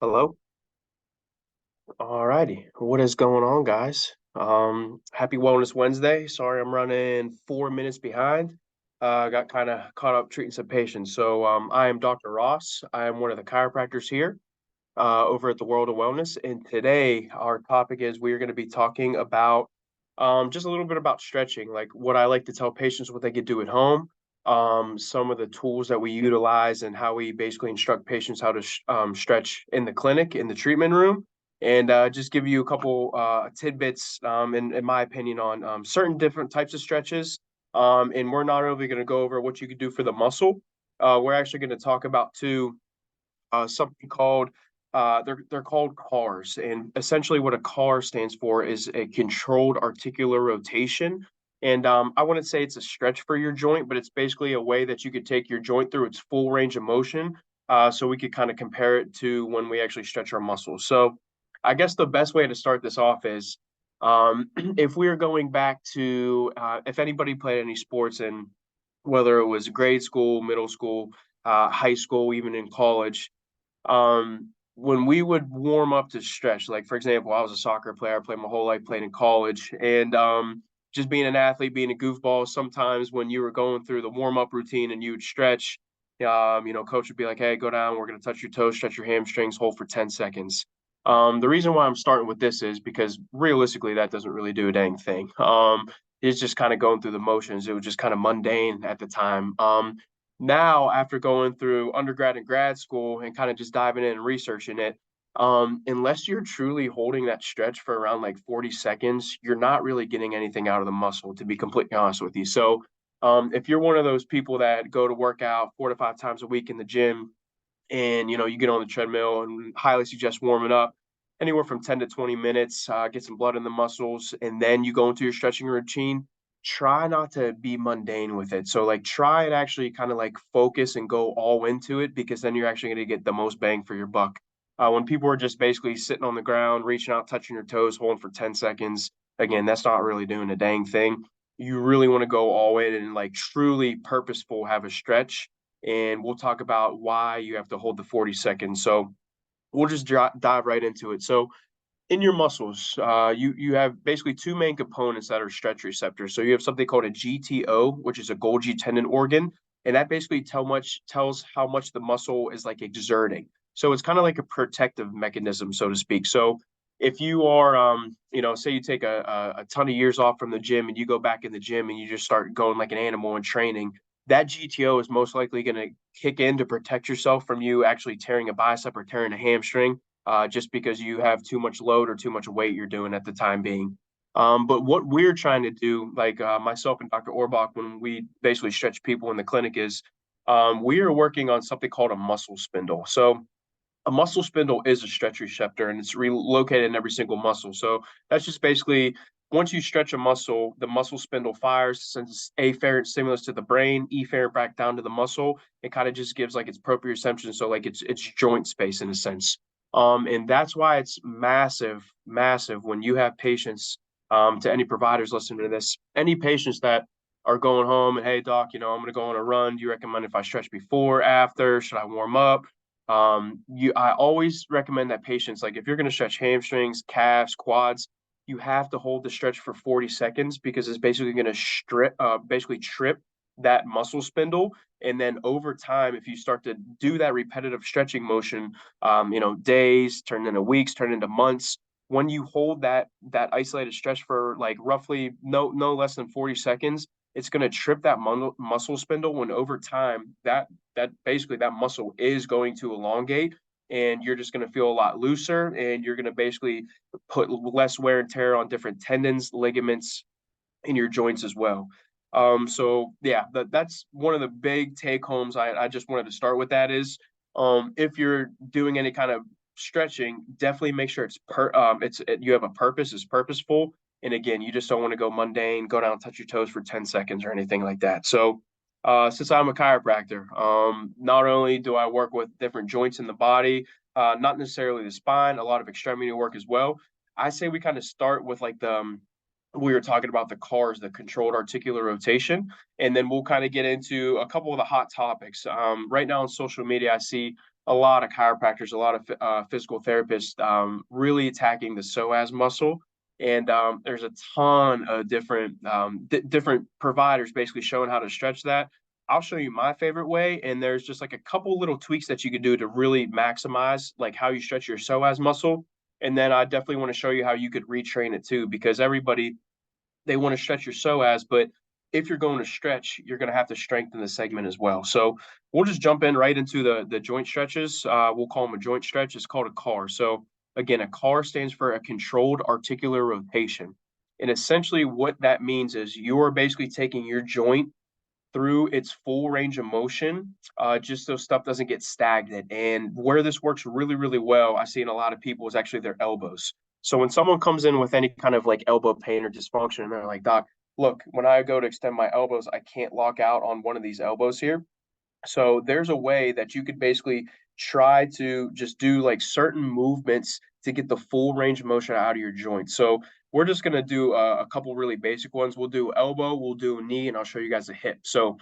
Hello. All righty. What is going on, guys? Happy Wellness Wednesday. Sorry, I'm running 4 minutes behind. Got kind of caught up treating some patients. I am Dr. Ross. I am one of the chiropractors here over at the World of Wellness. And today, our topic is we are going to be talking about just a little bit about stretching, like what I like to tell patients what they could do at home, some of the tools that we utilize, and how we basically instruct patients how to stretch in the clinic, in the treatment room, and just give you a couple tidbits, in my opinion, on certain different types of stretches. And we're not only going to go over what you could do for the muscle, we're actually going to talk about too something called they're called CARs, and essentially what a CAR stands for is a controlled articular rotation. And I wouldn't say it's a stretch for your joint, but it's basically a way that you could take your joint through its full range of motion. So we could kind of compare it to when we actually stretch our muscles. So I guess the best way to start this off is if we're going back to if anybody played any sports, and whether it was grade school, middle school, high school, even in college, when we would warm up to stretch, like for example, I was a soccer player, I played my whole life, played in college, and just being an athlete, being a goofball, sometimes when you were going through the warm up routine and you would stretch, coach would be like, "Hey, go down, we're gonna touch your toes, stretch your hamstrings, hold for 10 seconds." The reason why I'm starting with this is because realistically that doesn't really do a dang thing. It's just kind of going through the motions. It was just kind of mundane at the time. Now, after going through undergrad and grad school and kind of just diving in and researching it, unless you're truly holding that stretch for around like 40 seconds, you're not really getting anything out of the muscle, to be completely honest with you. If you're one of those people that go to work out 4 to 5 times a week in the gym, and you get on the treadmill, and highly suggest warming up anywhere from 10 to 20 minutes, get some blood in the muscles, and then you go into your stretching routine. Try not to be mundane with it. So like try and actually kind of like focus and go all into it, because then you're actually going to get the most bang for your buck. When people are just basically sitting on the ground, reaching out, touching your toes, holding for 10 seconds, again, that's not really doing a dang thing. You really want to go all in and like truly purposeful, have a stretch, and we'll talk about why you have to hold the 40 seconds. So we'll just dive right into it. So in your muscles, you have basically two main components that are stretch receptors. So you have something called a GTO, which is a Golgi tendon organ, and that basically tells how much the muscle is like exerting. So it's kind of like a protective mechanism, so to speak. So if you are, say you take a ton of years off from the gym and you go back in the gym and you just start going like an animal in training, that GTO is most likely going to kick in to protect yourself from you actually tearing a bicep or tearing a hamstring, just because you have too much load or too much weight you're doing at the time being. But what we're trying to do, like myself and Dr. Orbach, when we basically stretch people in the clinic, is we are working on something called a muscle spindle. So a muscle spindle is a stretch receptor, and it's relocated in every single muscle. So that's just basically once you stretch a muscle, the muscle spindle fires, sends afferent stimulus to the brain, efferent back down to the muscle. It kind of just gives like its proprioception, so like it's joint space in a sense. And that's why it's massive, massive when you have patients, to any providers listening to this, any patients that are going home and, hey, doc, I'm going to go on a run. Do you recommend if I stretch before, after? Should I warm up? I always recommend that patients, like if you're going to stretch hamstrings, calves, quads, you have to hold the stretch for 40 seconds, because it's basically going to basically trip that muscle spindle. And then over time, if you start to do that repetitive stretching motion, days turn into weeks, turn into months. When you hold that isolated stretch for like roughly no less than 40 seconds, it's going to trip that muscle spindle. When over time that basically that muscle is going to elongate, and you're just going to feel a lot looser, and you're going to basically put less wear and tear on different tendons, ligaments in your joints as well. So yeah, that's one of the big take homes. I just wanted to start with that is, if you're doing any kind of stretching, definitely make sure you have a purpose, it's purposeful. And again, you just don't want to go mundane, go down and touch your toes for 10 seconds or anything like that. So since I'm a chiropractor, not only do I work with different joints in the body, not necessarily the spine, a lot of extremity work as well. I say we kind of start with like we were talking about the CARs, the controlled articular rotation, and then we'll kind of get into a couple of the hot topics. Right now on social media, I see a lot of chiropractors, a lot of physical therapists really attacking the psoas muscle. And there's a ton of different providers basically showing how to stretch that. I'll show you my favorite way, and there's just like a couple little tweaks that you can do to really maximize like how you stretch your psoas muscle. And then I definitely want to show you how you could retrain it too, because everybody, they want to stretch your psoas, but if you're going to stretch, you're going to have to strengthen the segment as well. So we'll just jump in right into the joint stretches. We'll call them a joint stretch. It's called a CAR. So again, a CAR stands for a controlled articular rotation. And essentially what that means is you are basically taking your joint through its full range of motion, just so stuff doesn't get stagnant. And where this works really, really well, I see in a lot of people, is actually their elbows. So when someone comes in with any kind of like elbow pain or dysfunction, and they're like, "Doc, look, when I go to extend my elbows, I can't lock out on one of these elbows here." So there's a way that you could basically try to just do like certain movements to get the full range of motion out of your joint. So we're just going to do a couple really basic ones. We'll do elbow, we'll do knee, and I'll show you guys a hip. So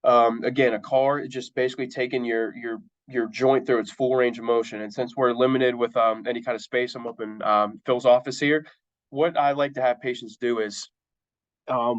again, a car is just basically taking your joint through its full range of motion. And since we're limited with any kind of space, I'm up in Phil's office here. What I like to have patients do is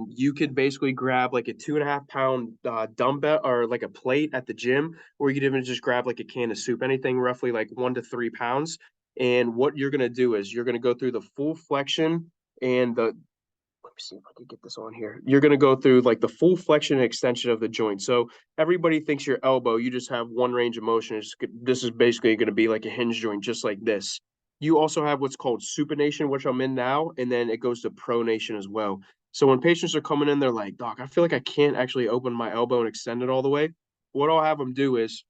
you could basically grab like a 2.5 pound dumbbell or like a plate at the gym, or you could even just grab like a can of soup, anything roughly like 1 to 3 pounds. And what you're going to do is you're going to go through the full flexion and the, let me see if I can get this on here. You're going to go through like the full flexion and extension of the joint. So everybody thinks your elbow, you just have one range of motion. This is basically going to be like a hinge joint, just like this. You also have what's called supination, which I'm in now, and then it goes to pronation as well. So when patients are coming in, they're like, "Doc, I feel like I can't actually open my elbow and extend it all the way." What I'll have them do is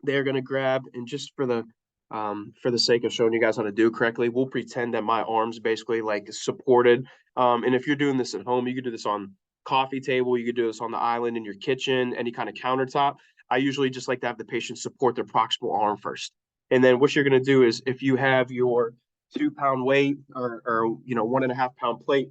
they're going to grab, and just for the sake of showing you guys how to do correctly, we'll pretend that my arms basically like supported. And if you're doing this at home, you could do this on coffee table, you could do this on the island in your kitchen, any kind of countertop. I usually just like to have the patient support their proximal arm first. And then what you're going to do is if you have your 2 pound weight or 1.5 pound plate,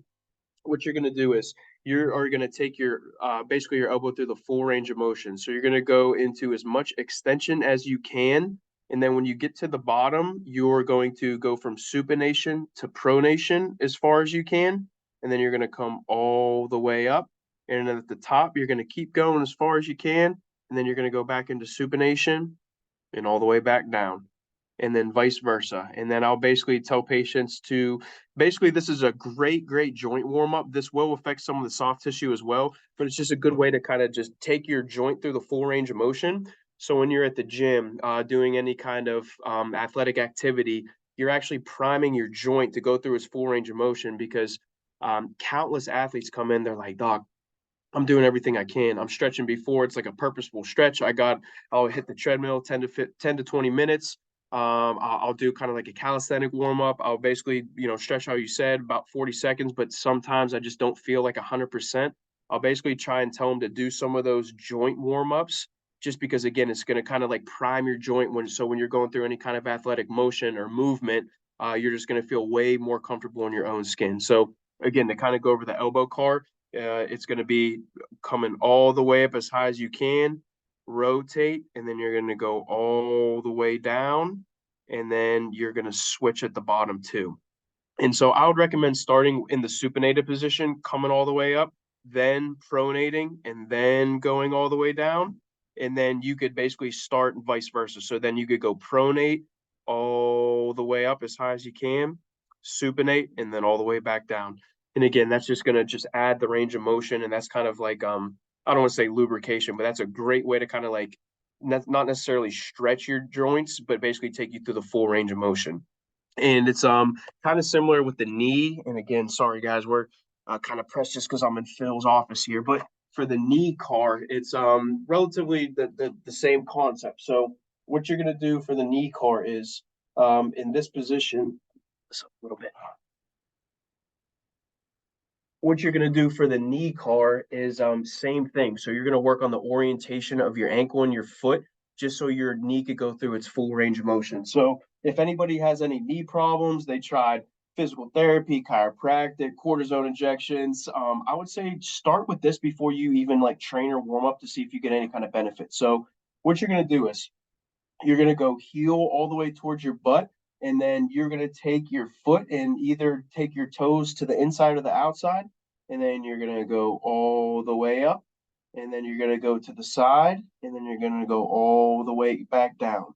what you're going to do is you are going to take your basically your elbow through the full range of motion. So you're going to go into as much extension as you can. And then when you get to the bottom, you're going to go from supination to pronation as far as you can. And then you're going to come all the way up. And then at the top, you're going to keep going as far as you can. And then you're going to go back into supination and all the way back down, and then vice versa. And then I'll basically tell patients to basically, this is a great joint warm up. This will affect some of the soft tissue as well, but it's just a good way to kind of just take your joint through the full range of motion. So when you're at the gym doing any kind of athletic activity, you're actually priming your joint to go through its full range of motion, because countless athletes come in, they're like, "Doc, I'm doing everything I can. I'm stretching before. It's like a purposeful stretch. I'll hit the treadmill 10 to 20 minutes. I'll do kind of like a calisthenic warm up. I'll basically, stretch how you said, about 40 seconds, but sometimes I just don't feel like 100%. I'll basically try and tell them to do some of those joint warm ups, just because, again, it's going to kind of like prime your joint when you're going through any kind of athletic motion or movement, you're just going to feel way more comfortable in your own skin. So, again, to kind of go over the elbow car, it's going to be coming all the way up as high as you can, rotate, and then you're going to go all the way down, and then you're going to switch at the bottom too. And so I would recommend starting in the supinated position, coming all the way up, then pronating, and then going all the way down. And then you could basically start and vice versa. So then you could go pronate all the way up as high as you can, supinate, and then all the way back down. And again, that's just going to just add the range of motion. And that's kind of like, I don't want to say lubrication, but that's a great way to kind of like not necessarily stretch your joints, but basically take you through the full range of motion. And it's kind of similar with the knee. And again, sorry guys, we're kind of pressed just because I'm in Phil's office here. But for the knee car, it's relatively the same concept. So what you're gonna do for the knee car is in this position, a little bit. What you're going to do for the knee car is same thing. So you're going to work on the orientation of your ankle and your foot, just so your knee could go through its full range of motion. So if anybody has any knee problems, they tried physical therapy, chiropractic, cortisone injections, I would say start with this before you even like train or warm up to see if you get any kind of benefit. So what you're going to do is You're going to go heel all the way towards your butt, and then you're going to take your foot and either take your toes to the inside or the outside, and then you're going to go all the way up, and then you're going to go to the side, and then you're going to go all the way back down.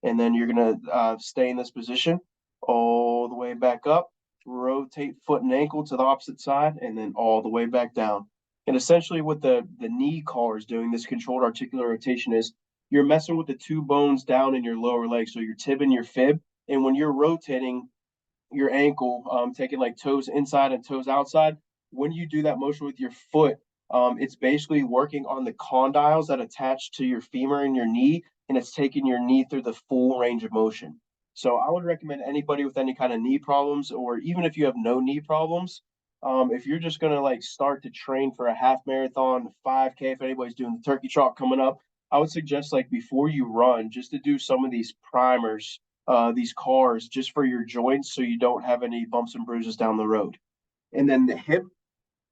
And then you're going to stay in this position all the way back up, rotate foot and ankle to the opposite side, and then all the way back down. And essentially, what the knee car is doing, this controlled articular rotation, is you're messing with the two bones down in your lower leg, so your tib and your fib. And when you're rotating your ankle, taking like toes inside and toes outside, when you do that motion with your foot, it's basically working on the condyles that attach to your femur and your knee, and it's taking your knee through the full range of motion. So I would recommend anybody with any kind of knee problems, or even if you have no knee problems, if you're just gonna like start to train for a half marathon, 5K, if anybody's doing the turkey trot coming up, I would suggest like before you run, just to do some of these primers, these cars, just for your joints, so you don't have any bumps and bruises down the road. And then the hip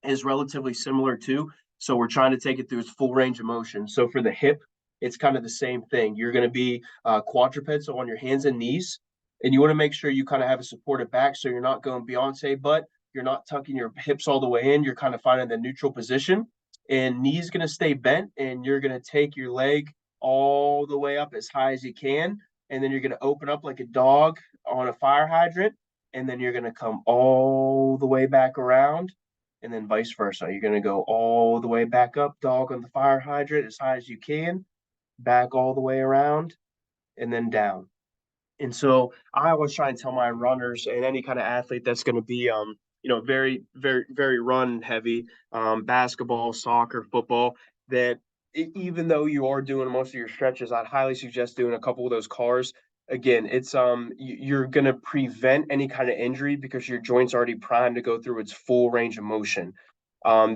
is relatively similar too. So we're trying to take it through its full range of motion. So for the hip, it's kind of the same thing. You're going to be quadruped, so on your hands and knees, and you want to make sure you kind of have a supported back, so you're not going Beyonce butt. You're not tucking your hips all the way in. You're kind of finding the neutral position, and knees going to stay bent, and you're going to take your leg all the way up as high as you can, and then you're going to open up like a dog on a fire hydrant, and then you're going to come all the way back around, and then vice versa. You're going to go all the way back up, dog on the fire hydrant as high as you can, back all the way around, and then down. And so I always try and tell my runners and any kind of athlete that's going to be, very, very, very run heavy, basketball, soccer, football, that even though you are doing most of your stretches, I'd highly suggest doing a couple of those cars. Again, it's you're going to prevent any kind of injury because your joint's already primed to go through its full range of motion.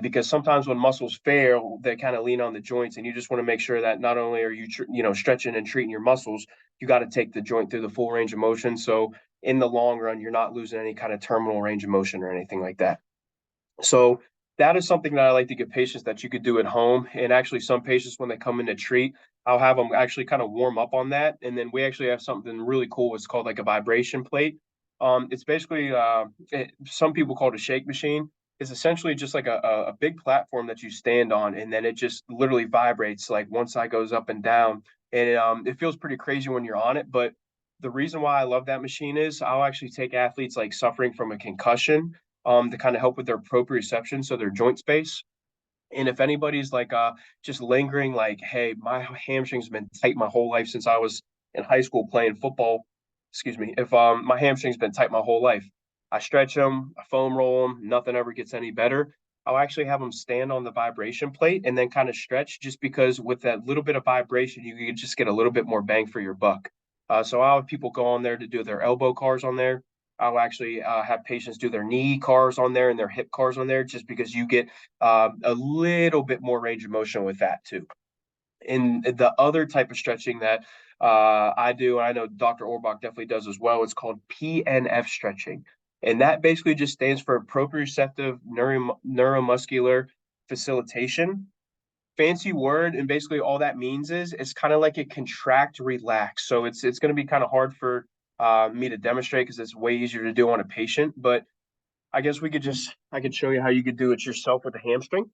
Because sometimes when muscles fail, they kind of lean on the joints, and you just want to make sure that not only are you stretching and treating your muscles, you got to take the joint through the full range of motion. So in the long run, you're not losing any kind of terminal range of motion or anything like that. So that is something that I like to give patients that you could do at home. And actually, some patients, when they come in to treat, I'll have them actually kind of warm up on that. And then we actually have something really cool. It's called like a vibration plate. It's basically, some people call it a shake machine. It's essentially just like a big platform that you stand on, and then it just literally vibrates. Like one side goes up and down, and it feels pretty crazy when you're on it. But the reason why I love that machine is I'll actually take athletes like suffering from a concussion, to kind of help with their proprioception, so their joint space. And if anybody's like just lingering, like, hey, my hamstring's been tight my whole life since I was in high school playing football. Excuse me. If my hamstring's been tight my whole life, I stretch them, I foam roll them, nothing ever gets any better. I'll actually have them stand on the vibration plate and then kind of stretch, just because with that little bit of vibration, you can just get a little bit more bang for your buck. So I'll have people go on there to do their elbow cars on there. I'll actually have patients do their knee cars on there and their hip cars on there, just because you get a little bit more range of motion with that too. And the other type of stretching that I do, and I know Dr. Orbach definitely does as well, it's called PNF stretching. And that basically just stands for proprioceptive neuromuscular facilitation. Fancy word, and basically all that means is it's kind of like a contract relax. So it's going to be kind of hard for me to demonstrate because it's way easier to do on a patient. But I guess I could show you how you could do it yourself with a hamstring.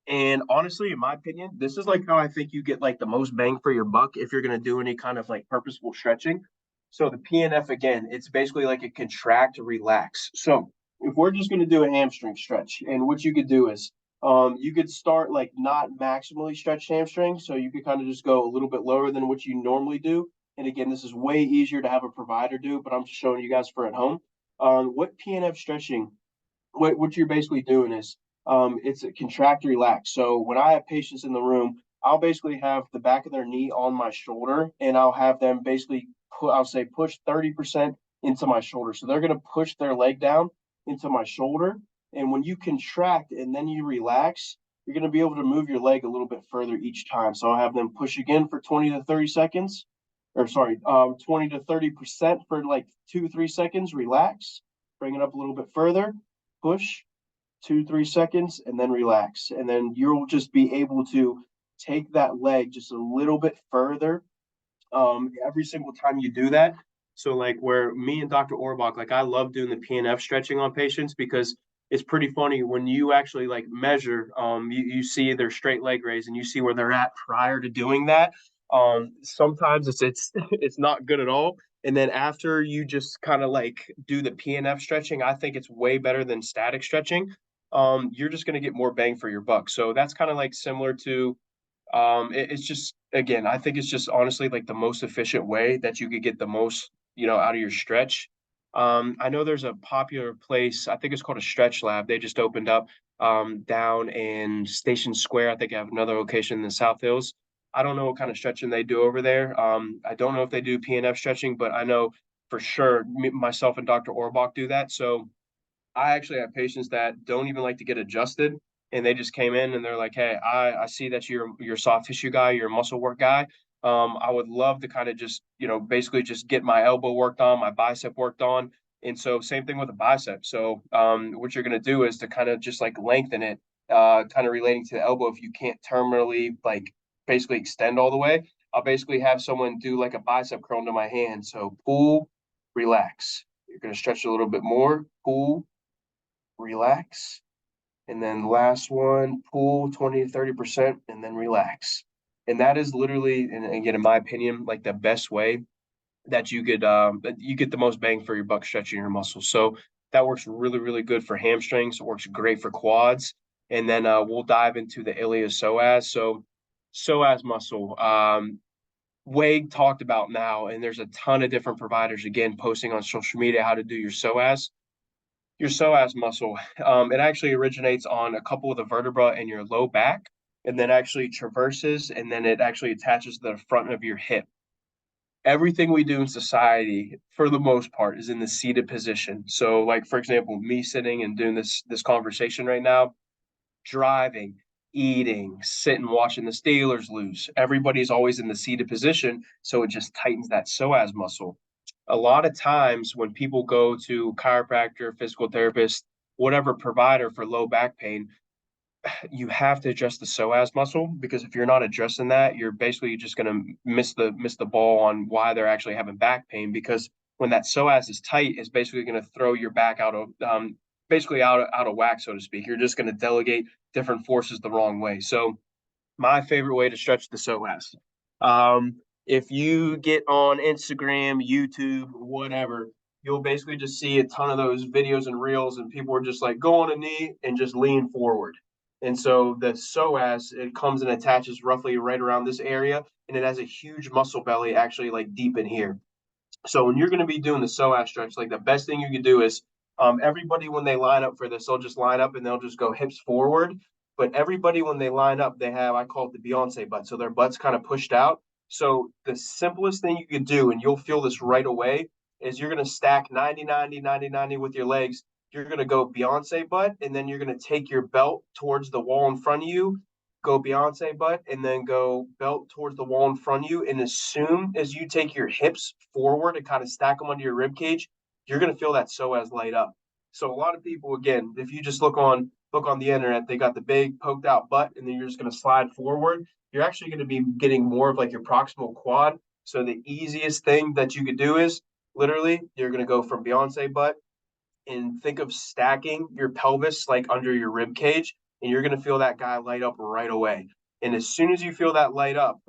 And honestly, in my opinion, this is like how I think you get like the most bang for your buck if you're going to do any kind of like purposeful stretching. So the PNF, again, it's basically like a contract relax. So if we're just going to do a hamstring stretch, and what you could do is you could start like not maximally stretched hamstring. So you could kind of just go a little bit lower than what you normally do. And again, this is way easier to have a provider do, but I'm just showing you guys for at home. What PNF stretching, what you're basically doing is it's a contract relax. So when I have patients in the room, I'll basically have the back of their knee on my shoulder, and I'll have them basically I'll say push 30% into my shoulder. So they're going to push their leg down into my shoulder. And when you contract and then you relax, you're going to be able to move your leg a little bit further each time. So I'll have them push again for 20 to 30 seconds, or sorry, 20 to 30% for like 2 3 seconds, relax, bring it up a little bit further, push 2 3 seconds, and then relax. And then you'll just be able to take that leg just a little bit further every single time you do that. So like where me and Dr. Orbach, like I love doing the PNF stretching on patients because it's pretty funny when you actually like measure, you see their straight leg raise and you see where they're at prior to doing that. Sometimes it's it's not good at all. And then after you just kind of like do the PNF stretching, I think it's way better than static stretching. You're just going to get more bang for your buck. So that's kind of like similar to it's just again, I think it's just honestly like the most efficient way that you could get the most, out of your stretch. I know there's a popular place, I think it's called a Stretch Lab. They just opened up down in Station Square. I think I have another location in the South Hills. I don't know what kind of stretching they do over there. I don't know if they do PNF stretching, but I know for sure myself and Dr. Orbach do that. So I actually have patients that don't even like to get adjusted, and they just came in and they're like, "Hey, I see that you're a soft tissue guy, you're a muscle work guy. I would love to kind of just basically just get my elbow worked on, my bicep worked on." And so same thing with a bicep. So what you're gonna do is to kind of just like lengthen it, kind of relating to the elbow. If you can't terminally like basically extend all the way, I'll basically have someone do like a bicep curl into my hand. So pull, relax. You're gonna stretch a little bit more. Pull, relax. And then last one, pull 20 to 30% and then relax. And that is literally, and again, in my opinion, like the best way that you get the most bang for your buck stretching your muscles. So that works really, really good for hamstrings. It works great for quads. And then we'll dive into the iliopsoas. So psoas muscle, way talked about now, and there's a ton of different providers again posting on social media how to do your psoas muscle. It actually originates on a couple of the vertebra in your low back and then actually traverses and then it actually attaches to the front of your hip. Everything we do in society, for the most part, is in the seated position. So, like for example, me sitting and doing this conversation right now, driving, eating, sitting, watching the Steelers lose. Everybody's always in the seated position, so it just tightens that psoas muscle. A lot of times when people go to chiropractor, physical therapist, whatever provider for low back pain, you have to adjust the psoas muscle because if you're not adjusting that, you're basically just going to miss the ball on why they're actually having back pain because when that psoas is tight, it's basically going to throw your back out of basically out of whack, so to speak. You're just going to delegate different forces the wrong way. So my favorite way to stretch the psoas. If you get on Instagram, YouTube, whatever, you'll basically just see a ton of those videos and reels, and people are just like go on a knee and just lean forward. And so the psoas, it comes and attaches roughly right around this area, and it has a huge muscle belly actually like deep in here. So when you're going to be doing the psoas stretch, like the best thing you can do is everybody when they line up for this, they'll just line up and they'll just go hips forward. But everybody when they line up, they have I call it the Beyonce butt, so their butt's kind of pushed out. So the simplest thing you could do, and you'll feel this right away, is you're going to stack 90, 90, 90, 90 with your legs. You're going to go Beyonce butt, and then you're going to take your belt towards the wall in front of you, go Beyonce butt, and then go belt towards the wall in front of you. And as soon as you take your hips forward and kind of stack them under your rib cage, you're going to feel that psoas light up. So a lot of people, again, if you just look on the internet, they got the big poked out butt, and then you're just going to slide forward. You're actually going to be getting more of like your proximal quad. So the easiest thing that you could do is literally you're going to go from Beyonce butt and think of stacking your pelvis like under your rib cage, and you're going to feel that guy light up right away. And as soon as you feel that light up,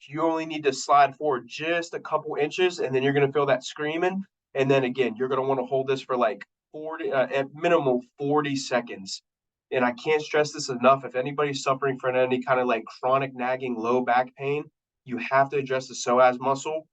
you only need to slide forward just a couple inches, and then you're going to feel that screaming. And then again, you're going to want to hold this for like 40, at minimum 40 seconds. And I can't stress this enough. If anybody's suffering from any kind of like chronic nagging low back pain, you have to address the psoas muscle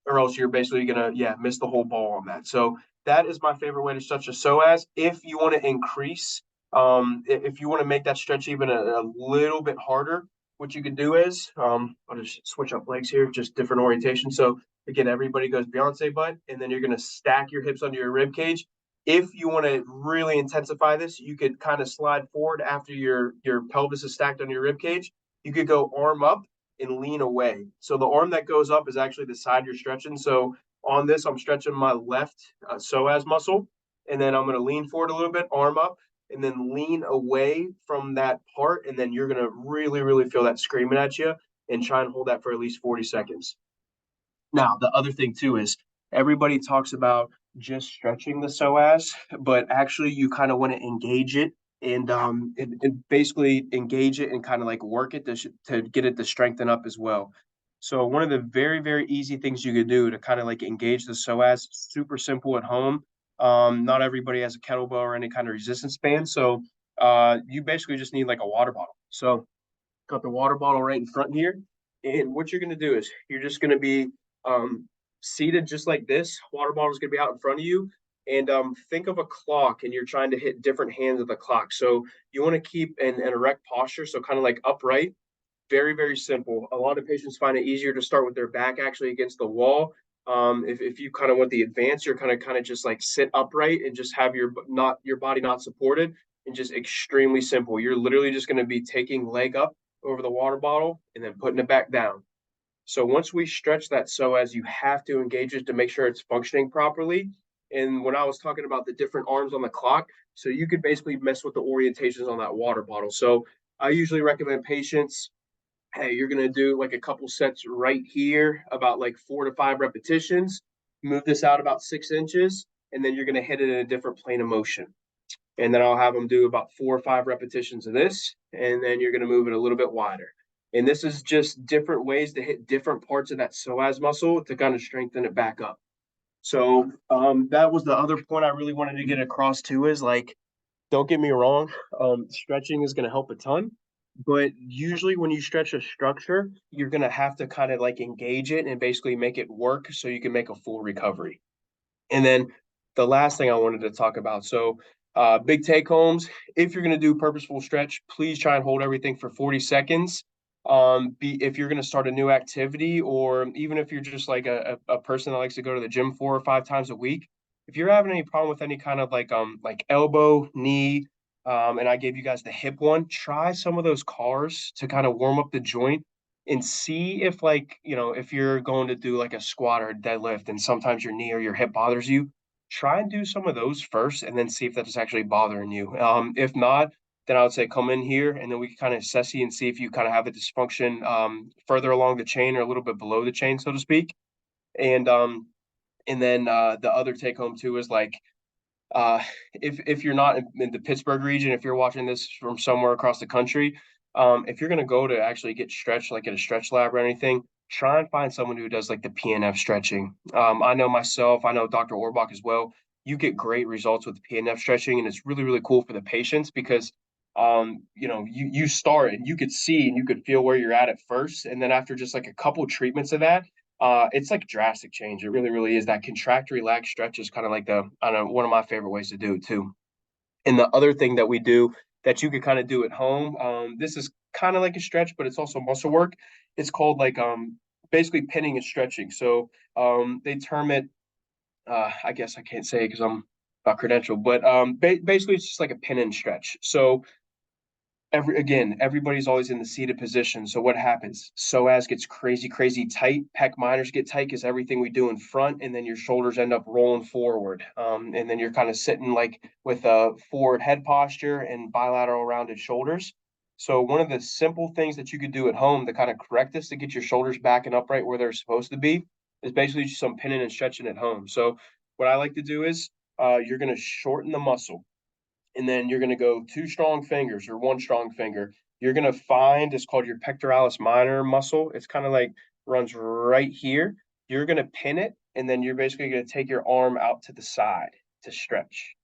or else you're basically gonna miss the whole ball on that. So that is my favorite way to stretch a psoas. If you want to increase, if you want to make that stretch even a little bit harder, what you can do is I'll just switch up legs here, just different orientation. So again, everybody goes Beyonce butt, and then you're gonna stack your hips under your rib cage. If you want to really intensify this, you could kind of slide forward after your pelvis is stacked on your rib cage. You could go arm up and lean away. So the arm that goes up is actually the side you're stretching. So on this, I'm stretching my left psoas muscle, and then I'm going to lean forward a little bit, arm up, and then lean away from that part. And then you're going to really, really feel that screaming at you and try and hold that for at least 40 seconds. Now, the other thing too is everybody talks about just stretching the psoas, but actually you kind of want to engage it and basically engage it and kind of like work it to get it to strengthen up as well. So one of the very, very easy things you could do to kind of like engage the psoas, super simple at home. Not everybody has a kettlebell or any kind of resistance band. So you basically just need like a water bottle. So got the water bottle right in front here. And what you're going to do is you're just going to be um, seated just like this. Water bottle is going to be out in front of you. And think of a clock, and you're trying to hit different hands of the clock. So you want to keep an erect posture, so kind of like upright. Very, very simple. A lot of patients find it easier to start with their back actually against the wall. If you kind of want the advance, you're kind of just like sit upright and just have your body not supported, and just extremely simple. You're literally just going to be taking leg up over the water bottle and then putting it back down. So once we stretch that psoas, you have to engage it to make sure it's functioning properly. And when I was talking about the different arms on the clock, so you could basically mess with the orientations on that water bottle. So I usually recommend patients, hey, you're going to do like a couple sets right here, about like 4 to 5 repetitions. Move this out about 6 inches, and then you're going to hit it in a different plane of motion. And then I'll have them do about 4 or 5 repetitions of this, and then you're going to move it a little bit wider. And this is just different ways to hit different parts of that psoas muscle to kind of strengthen it back up. So that was the other point I really wanted to get across too, is like, don't get me wrong, stretching is going to help a ton. But usually, when you stretch a structure, you're going to have to kind of like engage it and basically make it work so you can make a full recovery. And then the last thing I wanted to talk about. So, big take homes. If you're going to do purposeful stretch, please try and hold everything for 40 seconds. If you're going to start a new activity, or even if you're just like a person that likes to go to the gym 4 or 5 times a week, if you're having any problem with any kind of like elbow, knee, and I gave you guys the hip one, try some of those cars to kind of warm up the joint and see if, like, if you're going to do like a squat or a deadlift and sometimes your knee or your hip bothers you, try and do some of those first and then see if that is actually bothering you. If not, then I would say come in here and then we can kind of assess you and see if you kind of have a dysfunction further along the chain or a little bit below the chain, so to speak. And then the other take home too is like, uh, if you're not in the Pittsburgh region, if you're watching this from somewhere across the country, if you're going to go to actually get stretched, like at a stretch lab or anything, try and find someone who does like the PNF stretching. I know myself, I know Dr. Orbach as well. You get great results with the PNF stretching, and it's really, really cool for the patients because you start and you could see and you could feel where you're at first, and then after just like a couple treatments of that, it's like drastic change. It really, really is. That contract, relax, stretch is kind of like I don't know, one of my favorite ways to do it too. And the other thing that we do that you could kind of do at home, this is kind of like a stretch, but it's also muscle work. It's called like basically pinning and stretching. So they term it. I guess I can't say it because I'm not credentialed, but basically it's just like a pin and stretch. So everybody's always in the seated position. So what happens? Psoas gets crazy, crazy tight. Pec minors get tight because everything we do in front, and then your shoulders end up rolling forward. And then you're kind of sitting like with a forward head posture and bilateral rounded shoulders. So one of the simple things that you could do at home to kind of correct this to get your shoulders back and upright where they're supposed to be is basically just some pinning and stretching at home. So what I like to do is you're going to shorten the muscle, and then you're going to go two strong fingers or one strong finger. You're going to find, it's called your pectoralis minor muscle. It's kind of like runs right here. You're going to pin it, and then you're basically going to take your arm out to the side to stretch.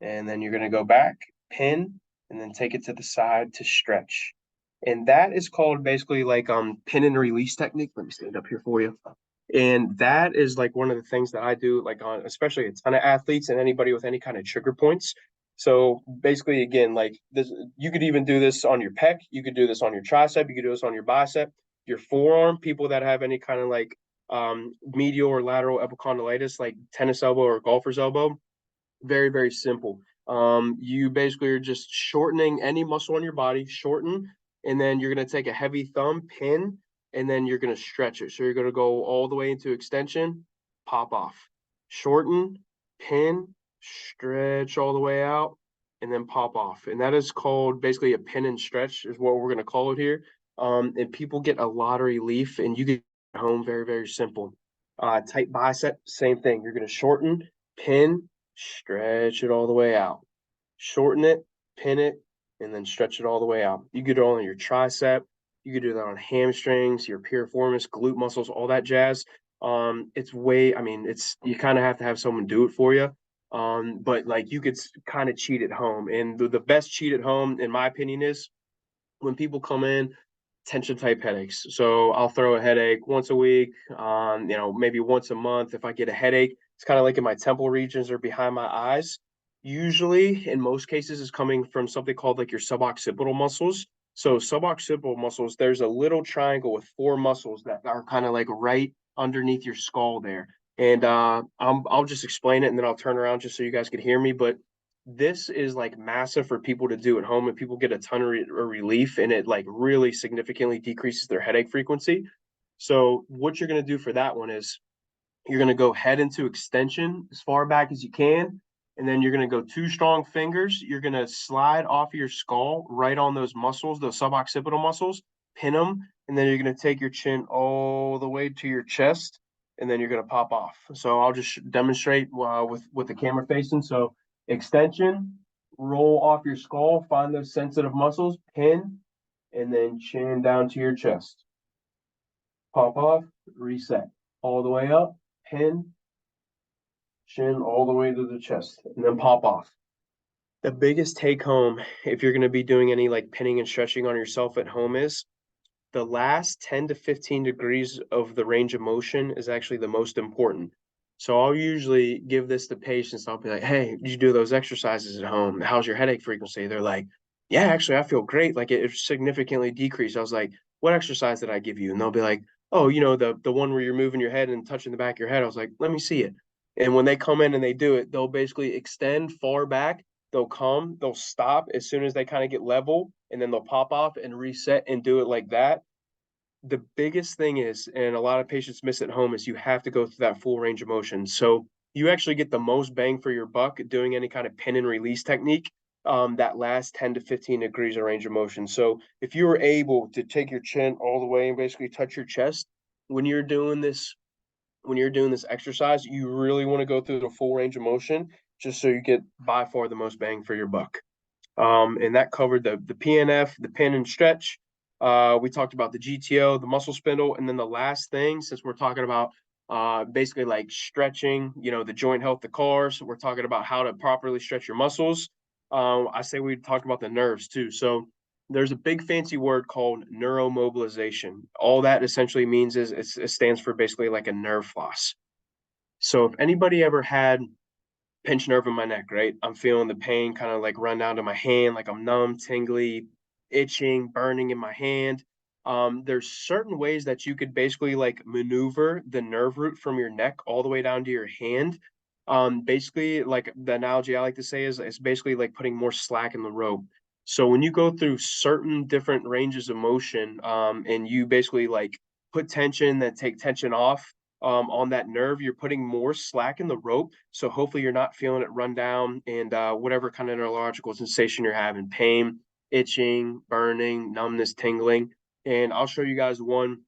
And then you're going to go back, pin, and then take it to the side to stretch. And that is called basically like pin and release technique. Let me stand up here for you. And that is like one of the things that I do, like on especially a ton of athletes and anybody with any kind of trigger points. So basically, again, like this, you could even do this on your pec, you could do this on your tricep, you could do this on your bicep, your forearm. People that have any kind of like medial or lateral epicondylitis, like tennis elbow or golfer's elbow, very, very simple. You basically are just shortening any muscle on your body, shorten, and then you're going to take a heavy thumb, pin, and then you're going to stretch it. So you're going to go all the way into extension, pop off, shorten, pin, stretch all the way out, and then pop off. And that is called basically a pin and stretch, is what we're going to call it here. And people get a lot of relief, and you get home very, very simple. Tight bicep, same thing. You're gonna shorten, pin, stretch it all the way out. Shorten it, pin it, and then stretch it all the way out. You could do it on your tricep. You could do that on hamstrings, your piriformis, glute muscles, all that jazz. It's way, I mean, it's you kind of have to have someone do it for you. But like you could kind of cheat at home. And the best cheat at home, in my opinion, is when people come in, tension type headaches. So I'll throw a headache once a week, maybe once a month. If I get a headache, it's kind of like in my temple regions or behind my eyes. Usually, in most cases, is coming from something called like your suboccipital muscles. So suboccipital muscles, there's a little triangle with four muscles that are kind of like right underneath your skull there. And I'll just explain it and then I'll turn around just so you guys can hear me. But this is like massive for people to do at home, and people get a ton of relief, and it like really significantly decreases their headache frequency. So what you're going to do for that one is you're going to go head into extension as far back as you can, and then you're going to go two strong fingers. You're going to slide off your skull right on those muscles, those suboccipital muscles, pin them, and then you're going to take your chin all the way to your chest, and then you're going to pop off. So I'll just demonstrate with the camera facing. So extension, roll off your skull, find those sensitive muscles, pin, and then chin down to your chest. Pop off, reset. All the way up, pin, chin all the way to the chest, and then pop off. The biggest take home, if you're going to be doing any like pinning and stretching on yourself at home, is the last 10 to 15 degrees of the range of motion is actually the most important. So I'll usually give this to patients. I'll be like, hey, did you do those exercises at home? How's your headache frequency? They're like, yeah, actually, I feel great. Like it significantly decreased. I was like, what exercise did I give you? And they'll be like, oh, the one where you're moving your head and touching the back of your head. I was like, let me see it. And when they come in and they do it, they'll basically extend far back. They'll stop as soon as they kind of get level, and then they'll pop off and reset and do it like that. The biggest thing is, and a lot of patients miss at home, is you have to go through that full range of motion. So you actually get the most bang for your buck doing any kind of pin and release technique, that last 10 to 15 degrees of range of motion. So if you were able to take your chin all the way and basically touch your chest when you're doing this, when you're doing this exercise, you really want to go through the full range of motion just so you get by far the most bang for your buck. And that covered the PNF, the pin and stretch. We talked about the GTO, the muscle spindle, and then the last thing, since we're talking about basically like stretching, the joint health, the cars, we're talking about how to properly stretch your muscles. I say we talked about the nerves too. So there's a big fancy word called neuromobilization. All that essentially means is it stands for basically like a nerve floss. So if anybody ever had pinched nerve in my neck, right? I'm feeling the pain kind of like run down to my hand, like I'm numb, tingly, itching, burning in my hand. There's certain ways that you could basically like maneuver the nerve root from your neck all the way down to your hand. Basically, like the analogy I like to say is it's basically like putting more slack in the rope. So when you go through certain different ranges of motion, and you basically like put tension, then take tension off, on that nerve, you're putting more slack in the rope. So hopefully you're not feeling it run down, and whatever kind of neurological sensation you're having, pain, itching, burning, numbness, tingling. And I'll show you guys one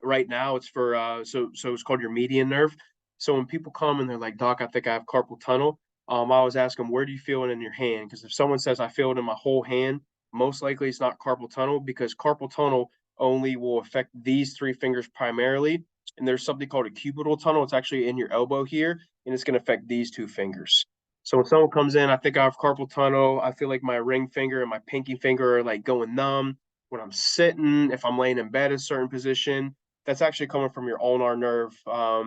right now. It's for so it's called your median nerve. So when people come and they're like, Doc, I think I have carpal tunnel. I always ask them, where do you feel it in your hand? Because if someone says I feel it in my whole hand, most likely it's not carpal tunnel, because carpal tunnel only will affect these three fingers primarily. And there's something called a cubital tunnel. It's actually in your elbow here, and it's going to affect these two fingers. So when someone comes in, I think I have carpal tunnel. I feel like my ring finger and my pinky finger are like going numb. When I'm sitting, if I'm laying in bed in a certain position, that's actually coming from your ulnar nerve.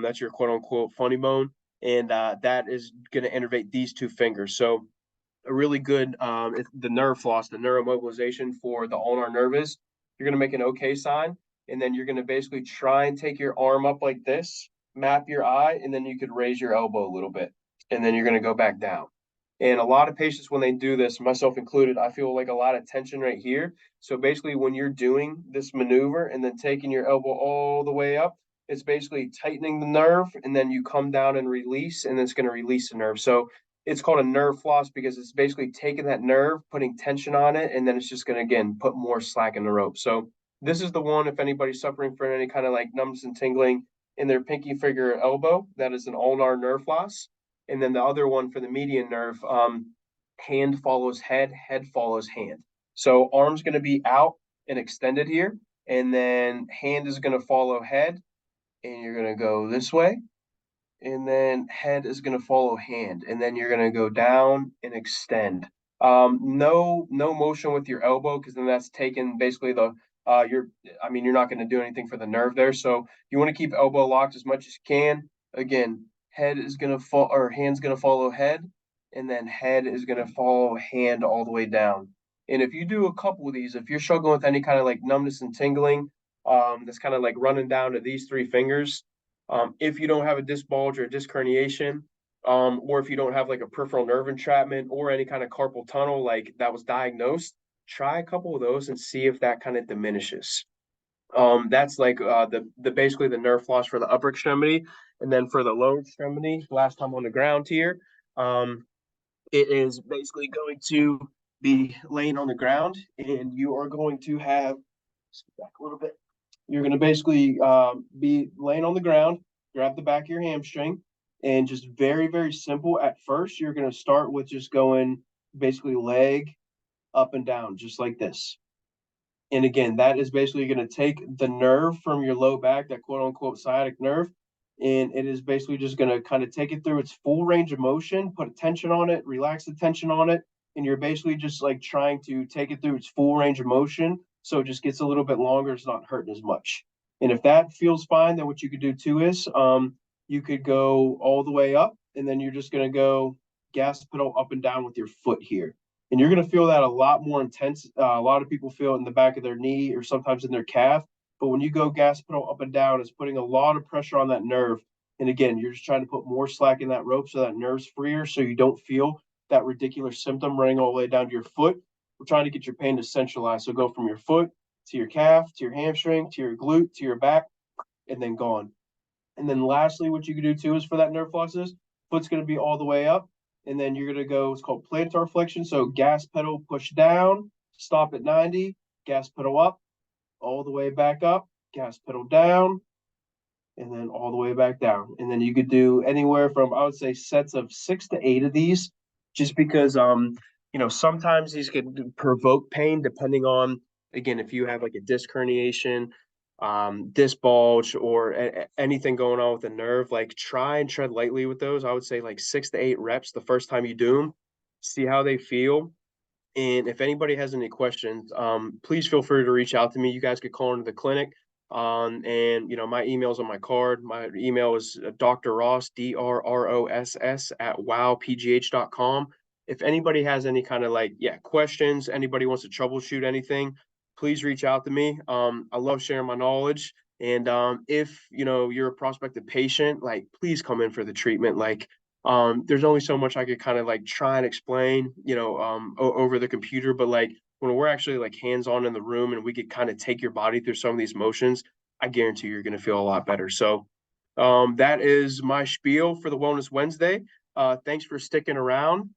That's your quote unquote funny bone. And that is going to innervate these two fingers. So a really good, the nerve floss, the neuromobilization for the ulnar nerve is you're going to make an OK sign. And then you're going to basically try and take your arm up like this, map your eye, and then you could raise your elbow a little bit. And then you're going to go back down. And a lot of patients, when they do this, myself included, I feel like a lot of tension right here. So basically, when you're doing this maneuver and then taking your elbow all the way up, it's basically tightening the nerve, and then you come down and release, and it's going to release the nerve. So it's called a nerve floss because it's basically taking that nerve, putting tension on it, and then it's just going to, again, put more slack in the rope. So this is the one, if anybody's suffering from any kind of like numbness and tingling, in their pinky finger elbow. That is an ulnar nerve floss. And then the other one for the median nerve, hand follows head, head follows hand. So arm's going to be out and extended here, and then hand is going to follow head, and you're going to go this way, and then head is going to follow hand, and then you're going to go down and extend. No motion with your elbow, because then that's taken basically the you're I mean, you're not going to do anything for the nerve there. So you want to keep elbow locked as much as you can. Again, head is going to fall, or hand's going to follow head, and then head is going to follow hand all the way down. And if you do a couple of these, if you're struggling with any kind of like numbness and tingling, that's kind of like running down to these three fingers, if you don't have a disc bulge or a disc herniation, or if you don't have like a peripheral nerve entrapment or any kind of carpal tunnel like that was diagnosed, try a couple of those and see if that kind of diminishes. That's like the basically the nerve floss for the upper extremity, and then for the lower extremity, last time on the ground here, it is basically going to be laying on the ground, and you are going to have back a little bit. You're going to basically be laying on the ground, grab the back of your hamstring, and just very, very simple. At first, you're going to start with just going basically leg up and down, just like this. And again, that is basically going to take the nerve from your low back, that quote unquote sciatic nerve, and it is basically just going to kind of take it through its full range of motion, put a tension on it, relax the tension on it, and you're basically just like trying to take it through its full range of motion so it just gets a little bit longer, it's not hurting as much. And if that feels fine, then what you could do too is you could go all the way up, and then you're just going to go gas pedal up and down with your foot here, and you're going to feel that a lot more intense. A lot of people feel it in the back of their knee or sometimes in their calf. But when you go gas pedal up and down, it's putting a lot of pressure on that nerve. And again, you're just trying to put more slack in that rope so that nerve's freer, so you don't feel that ridiculous symptom running all the way down to your foot. We're trying to get your pain to centralize. So go from your foot to your calf, to your hamstring, to your glute, to your back, and then gone. And then lastly, what you can do too is for that nerve floss is foot's going to be all the way up, and then you're going to go, it's called plantar flexion. So gas pedal push down, stop at 90, gas pedal up, all the way back up, gas pedal down, and then all the way back down. And then you could do anywhere from, I would say, sets of 6 to 8 of these, just because sometimes these could provoke pain depending on, again, if you have like a disc herniation, disc bulge, or anything going on with the nerve. Like, try and tread lightly with those. I would say like 6 to 8 reps the first time you do them, see how they feel. And if anybody has any questions, please feel free to reach out to me. You guys could call into the clinic. And my email's on my card. My email is Dr. Ross, DRROSS at wowpgh.com. If anybody has any kind of questions, anybody wants to troubleshoot anything, please reach out to me. I love sharing my knowledge. And if you're a prospective patient, please come in for the treatment. There's only so much I could kind of try and explain, over the computer, but when we're actually hands-on in the room and we could kind of take your body through some of these motions, I guarantee you're going to feel a lot better. So that is my spiel for the Wellness Wednesday. Thanks for sticking around.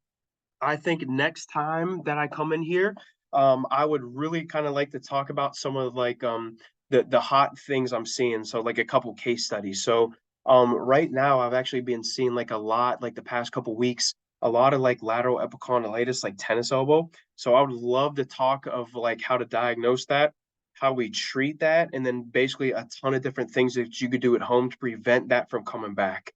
I think next time that I come in here, I would really kind of like to talk about some of the hot things I'm seeing. So a couple case studies. So right now I've actually been seeing a lot, the past couple weeks, a lot of lateral epicondylitis, like tennis elbow. So I would love to talk of how to diagnose that, how we treat that, and then basically a ton of different things that you could do at home to prevent that from coming back.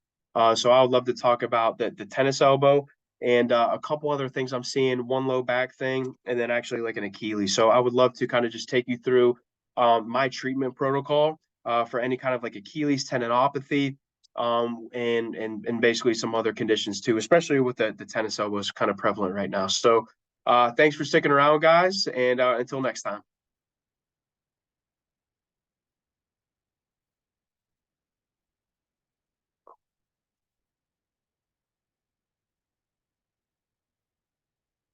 So I would love to talk about the tennis elbow and a couple other things I'm seeing, one low back thing, and then actually an Achilles. So I would love to kind of just take you through my treatment protocol for any kind of Achilles tendinopathy, and basically some other conditions too, especially with the tennis elbow is kind of prevalent right now. So thanks for sticking around, guys, and until next time.